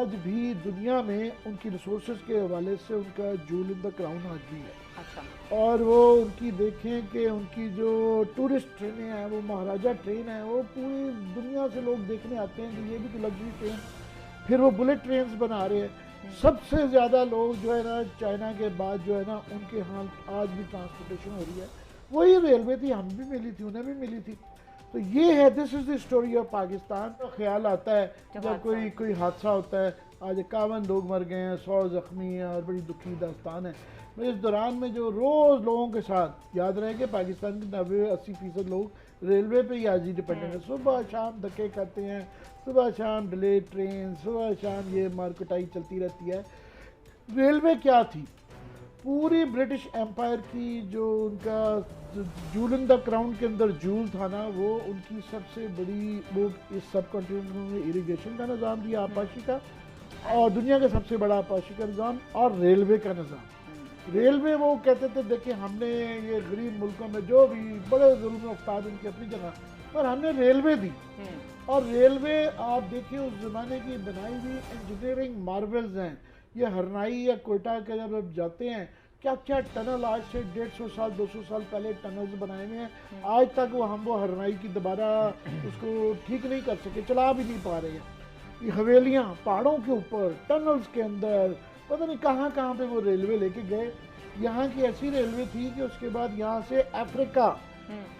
आज भी दुनिया में उनकी रिसोर्सेज के हवाले से उनका जूल इन द क्राउन आज भी है। अच्छा। और वो उनकी देखें कि उनकी जो टूरिस्ट ट्रेनें हैं, वो महाराजा ट्रेन है, वो पूरी दुनिया से लोग देखने आते हैं कि ये भी तो लग्जरी ट्रेन। फिर वो बुलेट ट्रेन बना रहे हैं। सबसे ज़्यादा लोग जो है ना चाइना के बाद जो है ना उनके यहाँ आज भी ट्रांसपोर्टेशन हो रही है। वही रेलवे थी, हम भी मिली थी, उन्हें भी मिली थी। तो ये है, this is the story of Pakistan. तो ख्याल आता है जब कोई हादसा होता है। आज 51 लोग मर गए हैं, 100 ज़ख्मी हैं और बड़ी दुखी दास्तान है। तो इस दौरान में जो रोज़ लोगों के साथ, याद रहे कि पाकिस्तान के 90-80% लोग रेलवे पे ही आज ही डिपेंडेंट है। सुबह शाम धक्के खाते हैं, सुबह शाम डिले ट्रेन, सुबह शाम ये मार्केटाई चलती रहती है। रेलवे क्या थी? पूरी ब्रिटिश एम्पायर की जो उनका जूल इन द क्राउन के अंदर जूल था ना, वो उनकी सबसे बड़ी, वो इस सब कॉन्टिनेंट में इरिगेशन का निज़ाम दिया, आपाशी का, और दुनिया का सबसे बड़ा आपाशी का निज़ाम, और रेलवे का निज़ाम। रेलवे वो कहते थे देखिए हमने ये गरीब मुल्कों में जो भी बड़े जुल्म उस्ताद उनकी अपनी जगह, पर हमने रेलवे दी। और रेलवे आप देखिए उस ज़माने की बनाई हुई इंजीनियरिंग मार्वल्स हैं। ये हरनाई या कोयटा के जब आप जाते हैं, क्या क्या टनल आज से 150 साल 200 साल पहले टनल्स बनाए हुए हैं। आज तक वो हरनाई की दोबारा उसको ठीक नहीं कर सके, चला भी नहीं पा रहे हैं। ये हवेलियाँ पहाड़ों के ऊपर, टनल्स के अंदर, पता नहीं कहाँ कहाँ पे वो रेलवे लेके गए। यहाँ की ऐसी रेलवे थी कि उसके बाद यहाँ से अफ्रीका,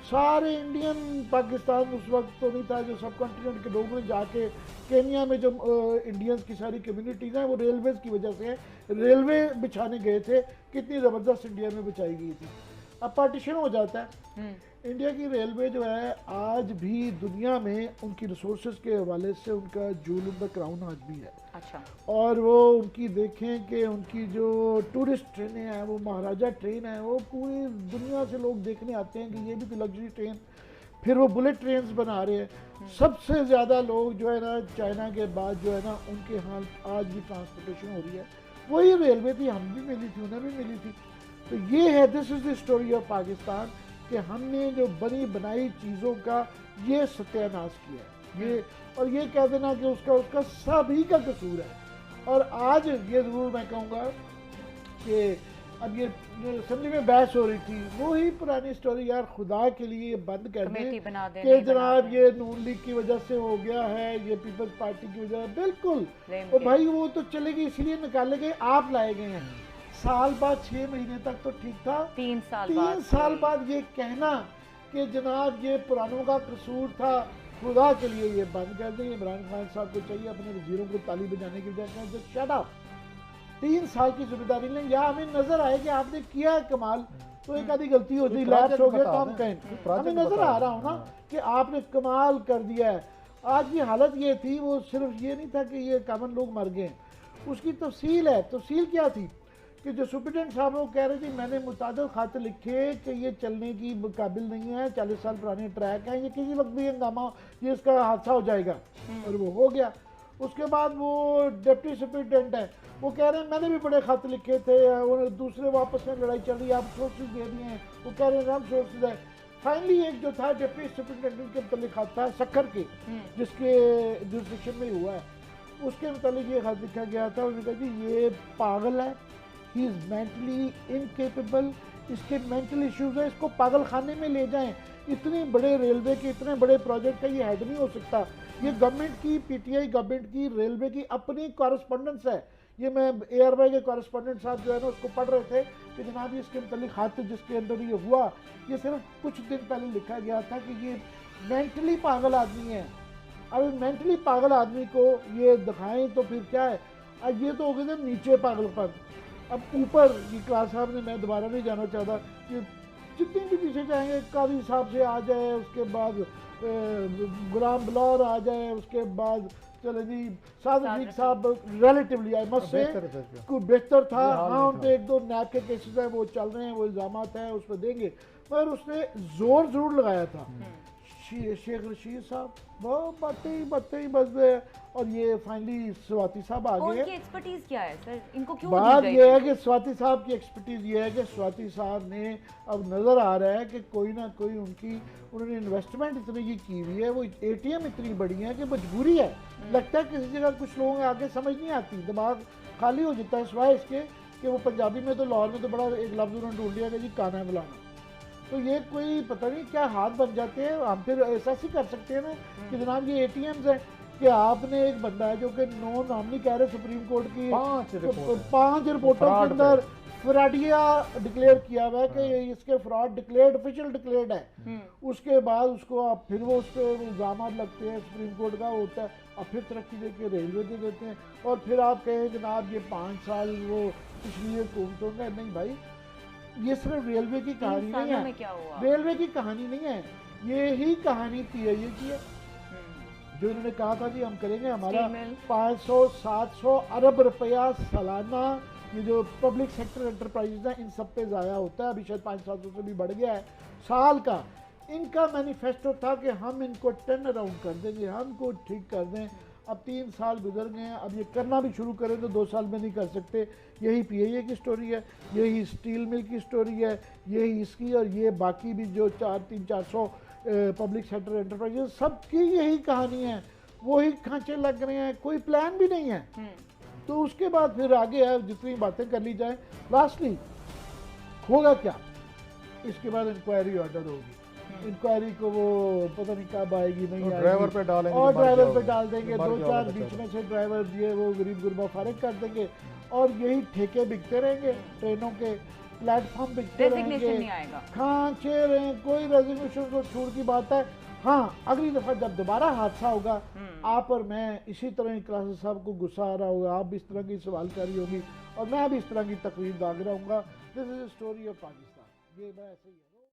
सारे इंडियन, पाकिस्तान उस वक्त तो नहीं था, जो सब कॉन्टिनेंट के लोगों ने जाके केनिया में जो इंडियंस की सारी कम्युनिटीज़ हैं वो रेलवेज़ की वजह से रेलवे बिछाने गए थे। कितनी ज़बरदस्त इंडिया में बिछाई गई थी। अब पार्टीशन हो जाता है। इंडिया की रेलवे जो है आज भी दुनिया में उनकी रिसोर्सेज के हवाले से उनका जूल इन द क्राउन आज भी है। अच्छा। और वो उनकी देखें कि उनकी जो टूरिस्ट ट्रेनें हैं, वो महाराजा ट्रेन है, वो पूरी दुनिया से लोग देखने आते हैं कि ये भी तो लग्जरी ट्रेन। फिर वो बुलेट ट्रेन बना रहे हैं। सबसे ज़्यादा लोग जो है ना चाइना के बाद जो है ना उनके यहाँ आज भी ट्रांसपोर्टेशन हो रही है। वही रेलवे थी, हम भी मिली थी, उन्हें भी मिली थी। तो ये है, this is the story of Pakistan, कि हमने जो बनी बनाई चीज़ों का ये सत्यानाश किया है। ये और ये कह देना कि उसका सभी का कसूर है। और आज ये ज़रूर मैं कहूँगा कि अब ये असेंबली में बहस हो रही थी, वो ही पुरानी स्टोरी, यार खुदा के लिए बंद कर दें कि जनाब ये नून लीग की वजह से हो गया है, ये पीपल्स पार्टी की वजह। बिल्कुल, तो भाई वो तो चलेगी, इसीलिए निकाले गए, आप लाए गए हैं। साल बाद 6 महीने तक तो ठीक था। 3 साल बाद ये कहना कि जनाब ये पुरानों का कसूर था, खुदा के लिए ये बंद कर दें। इमरान खान साहब को चाहिए अपने वजीरों को ताली बजाने की बजाय जो शट अप, 3 साल की जिम्मेदारी लें, या हमें नजर आए कि आपने किया है कमाल, तो एक आधी गलती होती, लैप्स हो गया तो हम कहें, हमें नजर आ रहा हो ना कि आपने कमाल कर दिया है। आज की हालत ये थी, वो सिर्फ ये नहीं था कि ये कामन लोग मर गए, उसकी तफसील है। तफसील क्या थी कि जो सुप्रिटेंडेंट साहब वो कह रहे थे मैंने मुतादिल खाते लिखे कि ये चलने की काबिल नहीं है, 40 साल पुराने ट्रैक हैं, ये किसी वक्त भी हंगामा, ये इसका हादसा हो जाएगा, और वो हो गया। उसके बाद वो डिप्टी सुप्रिटेंडेंट है, वो कह रहे हैं मैंने भी बड़े खत लिखे थे, उन्हें दूसरे वापस में लड़ाई चल रही है, आप सोर्सेज दे दिए हैं, वो कह रहे हैं हम सोर्सेज है। फाइनली एक जो था डिप्टी सुप्रिटेंडेंट के मतलब खत था सक्खर के, जिसके जुरिस्डिक्शन में हुआ है, उसके मतलब ये खत लिखा गया था। उन्होंने कहा जी ये पागल है, ही इज़ मेंटली इनकेपेबल, इसके मेंटल इश्यूज है, इसको पागल खाने में ले जाएं। इतने बड़े रेलवे के इतने बड़े प्रोजेक्ट का ये हेड नहीं हो सकता। ये गवर्नमेंट की, पीटीआई गवर्नमेंट की, रेलवे की अपनी कॉरेस्पॉन्डेंस है। ये मैं एयरवाई के कॉरेस्पॉन्डेंट साहब जो है ना उसको पढ़ रहे थे कि जनाब इसके मतलब खात जिसके अंदर ये हुआ, ये सिर्फ कुछ दिन पहले लिखा गया था कि ये मेंटली पागल आदमी है। अब मेंटली पागल आदमी को ये दिखाएं तो फिर क्या है। अब ये तो हो गया नीचे पागलपन। अब ऊपर ये क्लास साहब ने, मैं दोबारा नहीं जाना चाहता कि जितने भी पीछे जाएंगे, काजी साहब से आ जाए, उसके बाद गुलाम बलौर आ जाए, उसके बाद चले जी साद रफीक साहब रिलेटिवली आई मस्ट से कुछ बेहतर था। हाँ उन पर 1-2 नैब के केसेस हैं वो चल रहे हैं, वो इल्ज़ामात हैं उस पर देंगे, मगर उसने जोर जरूर लगाया था। शेख रशीद साहब, वो बातें ही बस रहे हैं। और ये फाइनली स्वाति साहब आ गए। उनकी एक्सपर्टीज क्या है सर, इनको क्यों बात दी गई? ये है कि स्वाति साहब की एक्सपर्टीज ये है कि स्वाति साहब ने अब नज़र आ रहा है कि कोई ना कोई उन्होंने इन्वेस्टमेंट इतनी की हुई है, वो एटीएम इतनी बड़ी है कि मजबूरी है। लगता है किसी जगह कुछ लोगों के आगे समझ नहीं आती, दिमाग खाली हो जाता है, सिवाय इसके कि वो पंजाबी में तो लाहौर में तो बड़ा एक लफ्ज़ उन्होंने ढूंढ लिया कि जी काना बुलाना। तो ये कोई पता नहीं क्या हाथ बन जाते हैं। हम फिर ऐसा ही कर सकते हैं ना कि जनाब ये एटीएम्स हैं कि आपने एक बंदा है जो कि नो नॉमिनी कह रहे सुप्रीम कोर्ट की 5 रिपोर्टों के अंदर फ्रॉडिया डिक्लेयर किया हुआ है कि इसके फ्रॉड डिक्लेयर्ड ऑफिशियल डिक्लेयर्ड है। उसके बाद उसको आप फिर वो उस पर इल्ज़ाम लगते हैं, सुप्रीम कोर्ट का होता है, अब फिर तरक्की देके रेलवे दे देते हैं। और फिर आप कहें जनाब ये 5 साल वो पिछली हुकूमतों का नहीं भाई, ये सिर्फ रेलवे की कहानी नहीं है, क्या हुआ? रेलवे की कहानी नहीं है, ये ही कहानी पीआईए की है। जो इन्होंने कहा था कि हम करेंगे हमारा 500-700 अरब रुपया सालाना ये जो पब्लिक सेक्टर एंटरप्राइजेज हैं इन सब पे ज़ाया होता है, अभी शायद 5-700 से भी बढ़ गया है साल का। इनका मैनिफेस्टो था कि हम इनको टर्न अराउंड कर देंगे, हमको ठीक कर दें। अब 3 साल गुजर गए हैं, अब ये करना भी शुरू करें तो 2 साल में नहीं कर सकते। यही पीआईए की स्टोरी है, यही स्टील मिल की स्टोरी है, यही इसकी, और ये बाकी भी जो 300-400 पब्लिक सेक्टर एंटरप्राइजेज सबकी यही कहानी है। वही खांचे लग रहे हैं, कोई प्लान भी नहीं है। तो उसके बाद फिर आगे है जितनी बातें कर ली जाए, लास्टली होगा क्या, इसके बाद इंक्वायरी ऑर्डर होगी। इंक्वायरी को वो पता नहीं कब आएगी, नहीं आएगी, ड्राइवर पे डालेंगे और ड्राइवर पे डाल देंगे, 2-4 बीच में से ड्राइवर दिए वो गरीब गुरबा फारिग कर देंगे, और यही ठेके बिकते रहेंगे, ट्रेनों के प्लेटफॉर्म बिकते रहेंगे, खांचे रहे, कोई रेजिग्नेशन को छूट की बात है। हाँ, अगली दफा जब दोबारा हादसा होगा, आप और मैं इसी तरह क्लासेस साहब को गुस्सा आ रहा होगा, आप भी इस तरह की सवाल कर रही होगी, और मैं भी इस तरह की तकरीर दाग रहा हूँ। This is story of Pakistan. ये मैं ऐसे ही